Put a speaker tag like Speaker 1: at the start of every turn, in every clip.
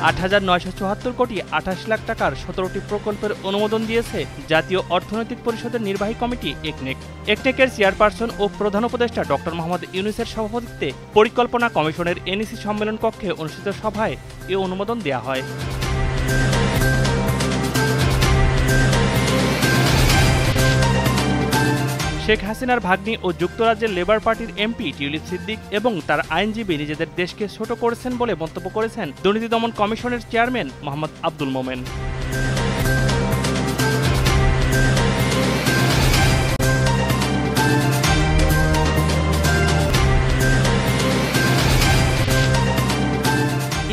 Speaker 1: 8,974 কোটি 28 লাখ টাকার 17টি প্রকল্পের অনুমোদন দিয়েছে জাতীয় অর্থনৈতিক পরিষদের নির্বাহী কমিটি একনেক। একনেকের চেয়ারপারসন ও প্রধান উপদেষ্টা ডক্টর মোহাম্মদ ইউনূসের সভাপতিত্বে পরিকল্পনা কমিশনের এনইসি সম্মেলন কক্ষে অনুষ্ঠিত সভায় এ অনুমোদন দেওয়া হয়। শেখ হাসিনার ভাগ্নি ও যুক্তরাজ্যের লেবার পার্টির এমপি টিউলিপ সিদ্দিক এবং তার আইনজীবী নিজেদের দেশকে ছোট করেছেন বলে মন্তব্য করেছেন দুর্নীতি দমন কমিশনের চেয়ারম্যান মোহাম্মদ আব্দুল মোমেন।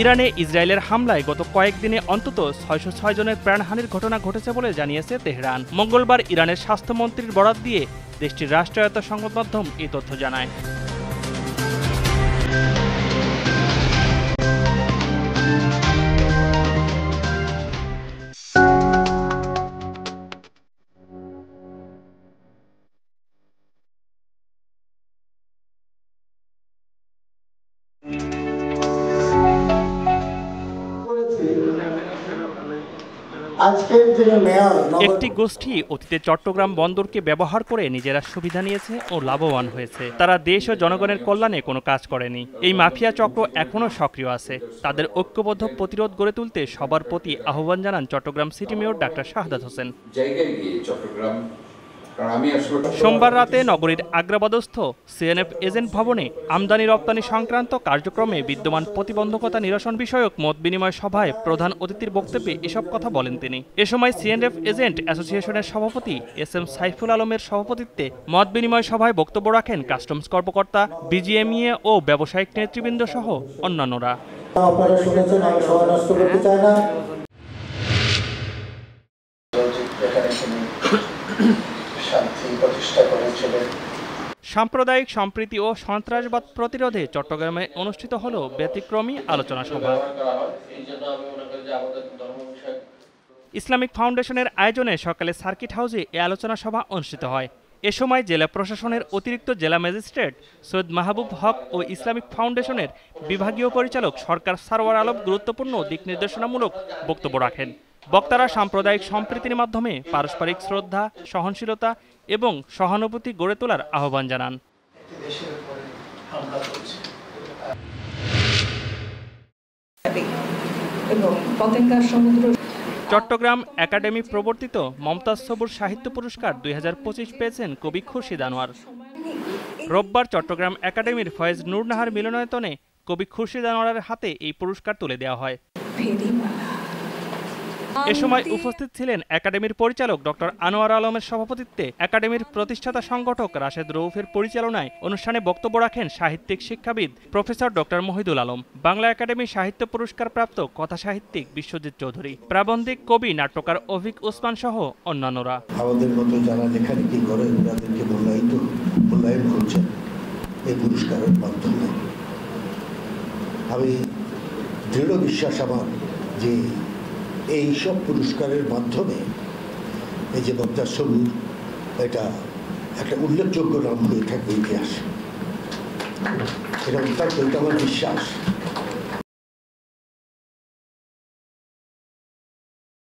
Speaker 1: ইরানে ইসরায়েলের হামলায় গত কয়েকদিনে অন্তত 606 জনের প্রাণহানির ঘটনা ঘটেছে বলে জানিয়েছে তেহরান। মঙ্গলবার ইরানের স্বাস্থ্যমন্ত্রীর বরাত দিয়ে দেশটির রাষ্ট্রায়ত্ত সংবাদ মাধ্যম এই তথ্য জানায়। একটি গোষ্ঠী অতীতে চট্টগ্রাম বন্দরকে ব্যবহার করে নিজেরা সুবিধা নিয়েছে ও লাভবান হয়েছে। তারা দেশ ও জনগণের কল্যাণে কোনো কাজ করেনি। এই মাফিয়া চক্র এখনও সক্রিয় আছে। তাদের ঐক্যবদ্ধ প্রতিরোধ গড়ে তুলতে সবার প্রতি আহ্বান জানান Chittagong city mayor doctor Shahadat Hossain. সোমবার রাতে নগরীর আগ্রাবাদস্থ সিএনএফ এজেন্ট ভবনে আমদানি রপ্তানি সংক্রান্ত কার্যক্রমে বিদ্যমান প্রতিবন্ধকতা নিরসন বিষয়ক মত বিনিময় সভায় প্রধান অতিথির বক্তব্যে এসব কথা বলেন তিনি। এ সময় সিএনএফ এজেন্ট অ্যাসোসিয়েশনের সভাপতি এসএম সাইফুল আলমের সভাপতিত্বে মত বিনিময় সভায় বক্তব্য রাখেন কাস্টমস কর্মকর্তা, বিজিএমইএ ও ব্যবসায়িক নেতৃবৃন্দ সহ অন্যান্যরা। সাম্প্রদায়িক সম্প্রীতি ও সন্ত্রাসবাদ প্রতিরোধে চট্টগ্রামে অনুষ্ঠিত হল ব্যতিক্রমী আলোচনা সভা। ইসলামিক ফাউন্ডেশনের আয়োজনে সকালে সার্কিট হাউসে এ আলোচনা সভা অনুষ্ঠিত হয়। এ সময় জেলা প্রশাসনের অতিরিক্ত জেলা ম্যাজিস্ট্রেট সৈয়দ মাহবুব হক ও ইসলামিক ফাউন্ডেশনের বিভাগীয় পরিচালক সরকার সারওয়ার আলম গুরুত্বপূর্ণ দিক নির্দেশনামূলক বক্তব্য রাখেন। বক্তারা সাম্প্রদায়িক সম্প্রীতির মাধ্যমে পারস্পরিক শ্রদ্ধা, সহনশীলতা এবং সহানুভূতি গড়ে তোলার আহ্বান জানান। চট্টগ্রাম একাডেমি প্রবর্তিত মমতাজ সবুর সাহিত্য পুরস্কার 2025 পেয়েছেন কবি খুরশিদ আনোয়ার। রোববার চট্টগ্রাম একাডেমির ফয়েজ নূরনাহার মিলনায়তনে কবি খুরশিদ আনোয়ারের হাতে এই পুরস্কার তুলে দেওয়া হয়। এ সময় উপস্থিত ছিলেন একাডেমির পরিচালক ডক্টর আনোয়ার আলমের সভাপতিত্বে একাডেমির প্রতিষ্ঠাতা সংগঠক রাশেদ রউফের পরিচালনায় অনুষ্ঠানে বক্তব্য রাখেন সাহিত্যিক শিক্ষাবিদ professor doctor Mohidul Alam, Bangla academy সাহিত্য পুরস্কার প্রাপ্ত কথা সাহিত্যিক বিশ্বজিৎ চৌধুরী, প্রাবন্ধিক কবি নাট্যকার অভিক ওসমান সহ অন্যান্যরা।
Speaker 2: আমাদের মতো যারা লেখালেখি করে তাদেরকে মূল্যায়ন করছেন এই পুরস্কারের মাধ্যমে। আমি দৃঢ় বিশ্বাস আমার যে এই সব পুরস্কারের মাধ্যমে এই যে মমতাজ সবুর এটা একটা উল্লেখযোগ্য নাম হয়ে থাকবে ইতিহাসে। এটা আমার বিশ্বাস।